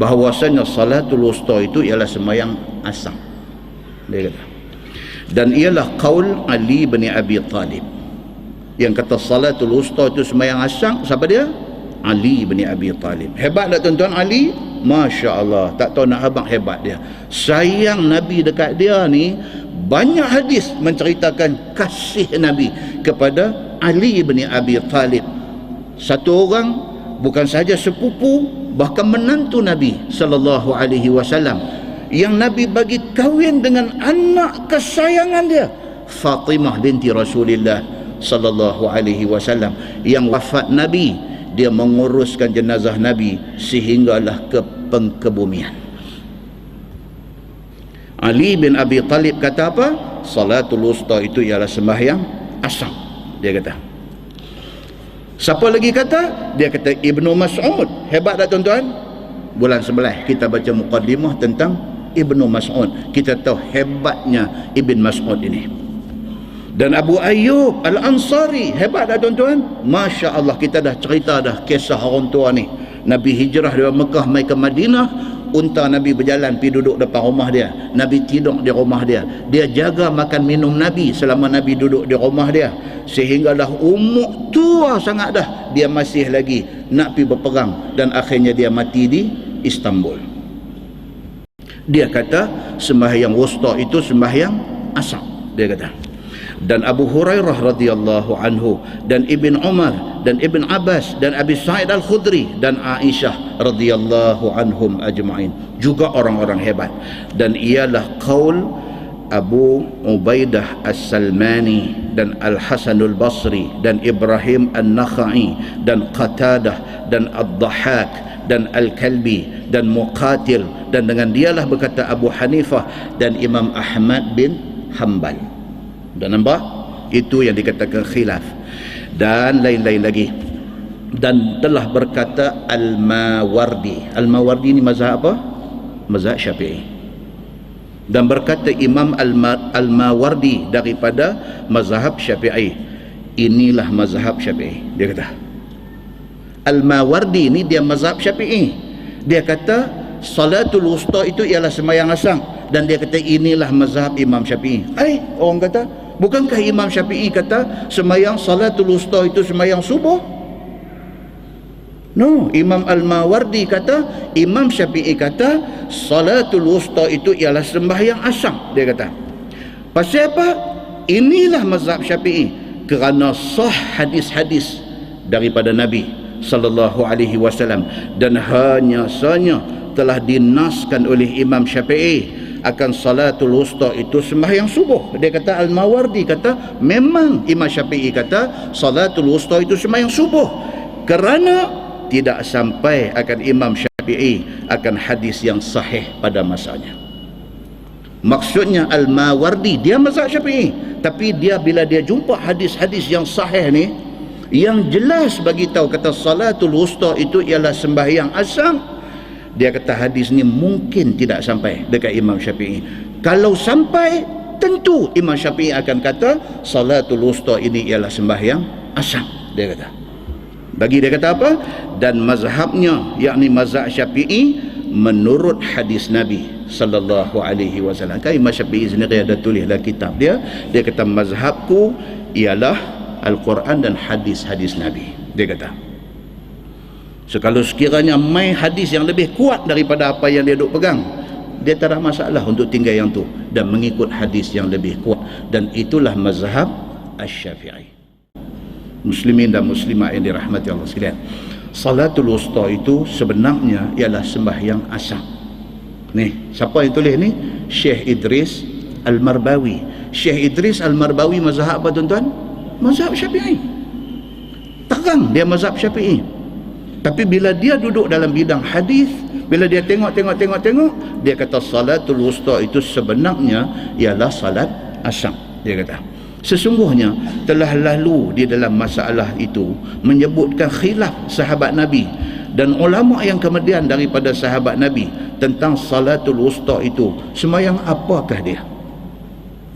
bahawasanya salatul wusta itu ialah sembahyang asar. Dia kata, dan ialah qaul Ali bin Abi Talib yang kata salatul wusta itu sembahyang asar. Siapa dia? Ali bin Abi Talib. Hebat tak tuan-tuan Ali? Masya Allah, tak tahu nak habang hebat dia. Sayang Nabi dekat dia ni. Banyak hadis menceritakan kasih Nabi kepada Ali bin Abi Talib. Satu orang, bukan saja sepupu, bahkan menantu Nabi sallallahu alaihi wasallam, yang Nabi bagi kahwin dengan anak kesayangan dia, Fatimah binti Rasulullah sallallahu alaihi wasallam, yang wafat Nabi, dia menguruskan jenazah Nabi sehinggalah ke pengkebumian. Ali bin Abi Talib kata apa? Salatul wusta itu ialah sembahyang asar. Dia kata. Siapa lagi kata? Dia kata Ibnu Mas'ud. Hebat tak tuan-tuan? Bulan 11 kita baca muqaddimah tentang Ibnu Mas'ud. Kita tahu hebatnya Ibn Mas'ud ini. Dan Abu Ayyub Al-Ansari, hebat tak tuan-tuan? Masya Allah, kita dah cerita dah kisah orang tua ni. Nabi hijrah dari Mekah mai ke Madinah, unta Nabi berjalan pergi duduk depan rumah dia, Nabi tidur di rumah dia, dia jaga makan minum Nabi selama Nabi duduk di rumah dia, sehinggalah umur tua sangat dah dia masih lagi nak pergi berperang, dan akhirnya dia mati di Istanbul. Dia kata sembahyang wusta itu sembahyang asar, dia kata. Dan Abu Hurairah radhiyallahu anhu, dan Ibn Umar, dan Ibn Abbas, dan Abi Sa'id Al-Khudri, dan Aisyah radhiyallahu anhum ajma'in, juga orang-orang hebat. Dan ialah qaul Abu Ubaidah As-Salmani, dan Al-Hasanul Basri, dan Ibrahim An-Nakhai, dan Qatadah, dan Ad-Dhahak, dan Al-Kalbi, dan Muqatil, dan dengan dialah berkata Abu Hanifah dan Imam Ahmad bin Hanbal. Dan nampak? Itu yang dikatakan khilaf. Dan lain-lain lagi. Dan telah berkata Al-Mawardi. Al-Mawardi ni mazhab apa? Mazhab Syafi'i. Dan berkata Imam Al-Mawardi daripada mazhab Syafi'i. Inilah mazhab Syafi'i. Dia kata. Al-Mawardi ni dia mazhab Syafi'i. Dia kata salatul wusta itu ialah sembahyang asar. Dan dia kata inilah mazhab Imam Syafi'i. Orang kata, bukankah Imam Syafi'i kata sembahyang salatul wusta itu sembahyang subuh? No, Imam Al-Mawardi kata, Imam Syafi'i kata salatul wusta itu ialah sembahyang asar. Dia kata. Pasal apa? Inilah mazhab Syafi'i, kerana sah hadis-hadis daripada Nabi sallallahu alaihi wasallam, dan hanya sahaja telah dinaskan oleh Imam Syafi'i akan salatul wusta itu sembahyang subuh. Dia kata Al-Mawardi kata memang Imam Syafi'i kata salatul wusta itu sembahyang subuh, kerana tidak sampai akan Imam Syafi'i akan hadis yang sahih pada masanya. Maksudnya Al-Mawardi dia mazhab Syafi'i, tapi dia bila dia jumpa hadis-hadis yang sahih ni, yang jelas bagi tahu kata salatul wusta itu ialah sembahyang asar, dia kata hadis ni mungkin tidak sampai dekat Imam Syafi'i. Kalau sampai, tentu Imam Syafi'i akan kata salatul wusta ini ialah sembahyang asar. Dia kata. Bagi dia kata apa? Dan mazhabnya, yakni mazhab Syafi'i, menurut hadis Nabi sallallahu alaihi wasallam. Kan Imam Syafi'i sendiri ada tulis dalam kitab dia, dia kata mazhabku ialah Al-Quran dan hadis-hadis Nabi. Dia kata. So kalau sekiranya mai hadis yang lebih kuat daripada apa yang dia duk pegang, dia tak ada masalah untuk tinggal yang tu dan mengikut hadis yang lebih kuat. Dan itulah mazhab Asy-Syafi'i. Muslimin dan muslimat yang dirahmati Allah sekalian, salatul wusta itu sebenarnya ialah sembahyang asar. Ni, siapa yang tulis ni? Syekh Idris Al-Marbawi. Syekh Idris Al-Marbawi mazhab apa tuan-tuan? Mazhab Syafi'i. Terang dia mazhab Syafi'i. Tapi bila dia duduk dalam bidang hadis, bila dia tengok, dia kata salatul wusta itu sebenarnya ialah salat asar. Dia kata sesungguhnya telah lalu di dalam masalah itu menyebutkan khilaf sahabat Nabi dan ulama yang kemudian daripada sahabat Nabi tentang salatul wusta itu sembahyang apakah dia.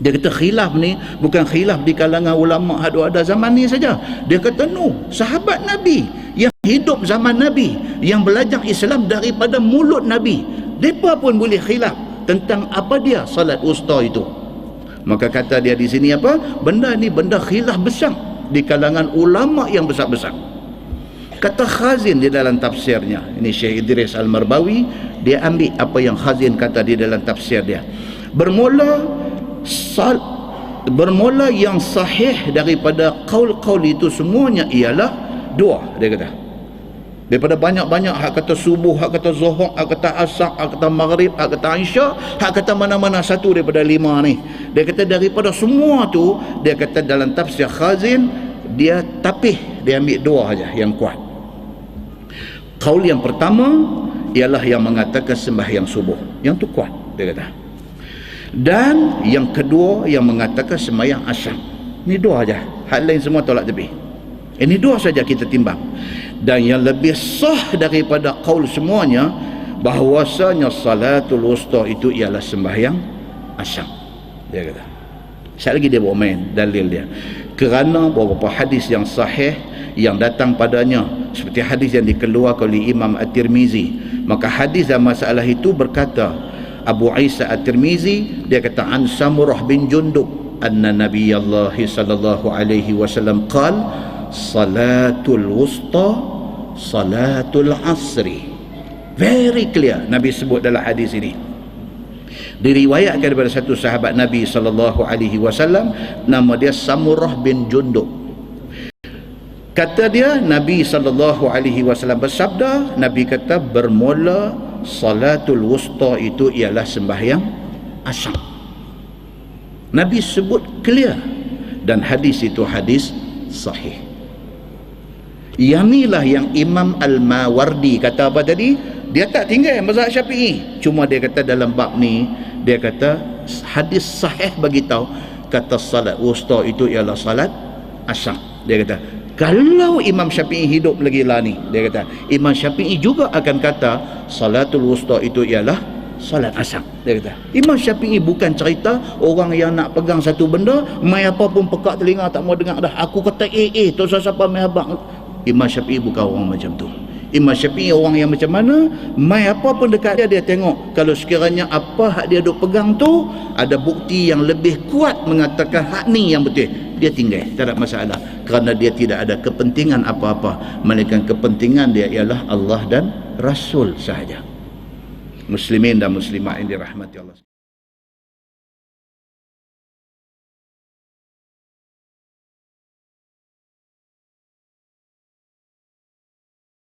Dia kata khilaf ni bukan khilaf di kalangan ulama hadu ada zaman ni saja. Dia kata no, sahabat Nabi yang hidup zaman Nabi, yang belajar Islam daripada mulut Nabi, mereka pun boleh khilaf tentang apa dia salat wusta itu. Maka kata dia di sini apa? Benda ni benda khilaf besar di kalangan ulama yang besar-besar. Kata Khazin di dalam tafsirnya, ini Syekh Idris Al-Marbawi, dia ambil apa yang Khazin kata di dalam tafsir dia. Bermula yang sahih daripada qaul-qaul itu semuanya ialah dua, dia kata. Daripada banyak-banyak hak kata subuh, hak kata zuhur, hak kata asar, hak kata maghrib, hak kata isya, hak kata mana-mana satu daripada lima ni. Dia kata daripada semua tu, dia kata dalam tafsir Khazin, dia tapih, dia ambil dua aja yang kuat. Qaul yang pertama ialah yang mengatakan sembahyang subuh. Yang tu kuat, dia kata. Dan yang kedua yang mengatakan sembahyang asar. Ni dua aja. Hak lain semua tolak tepi. Ini dua saja kita timbang. Dan yang lebih sah daripada qaul semuanya, bahawasanya salatul wusta itu ialah sembahyang asar, dia kata. Sekali lagi dia bawa main dalil dia, kerana beberapa hadis yang sahih yang datang padanya, seperti hadis yang dikeluarkan oleh Imam At-Tirmizi. Maka hadis dalam masalah itu berkata Abu Isa At-Tirmizi, dia kata an Samurah bin Jundub anna Nabiyullah sallallahu alaihi wasallam qala salatul wusta salatul asri. Very clear Nabi sebut dalam hadis ini. Diriwayatkan daripada satu sahabat Nabi sallallahu alaihi wasallam, nama dia Samurah bin Jundub. Kata dia Nabi sallallahu alaihi wasallam bersabda, Nabi kata bermula salatul wusta itu ialah sembahyang asar. Nabi sebut clear, dan hadis itu hadis sahih. Yang inilah yang Imam Al-Mawardi kata apa tadi? Dia tak tinggal mazhab Syafi'i, cuma dia kata dalam bab ni, dia kata hadis sahih bagi tahu kata salat wusta itu ialah salat asar. Dia kata kalau Imam Syafi'i hidup lagi lah ni, dia kata Imam Syafi'i juga akan kata salatul wusta itu ialah salat asar. Dia kata Imam Syafi'i bukan cerita orang yang nak pegang satu benda, mai apa pun pekak telinga tak mau dengar dah, aku kata tu siapa mai abang. Imam Syafi'i bukan orang macam tu. Imam Syafi'i orang yang macam mana, mai apa pun dekat dia, dia tengok kalau sekiranya apa hak dia duk pegang tu ada bukti yang lebih kuat mengatakan hak ni yang betul, dia tinggal, tak ada masalah, kerana dia tidak ada kepentingan apa-apa, melainkan kepentingan dia ialah Allah dan Rasul sahaja. Muslimin dan muslimat yang dirahmati Allah.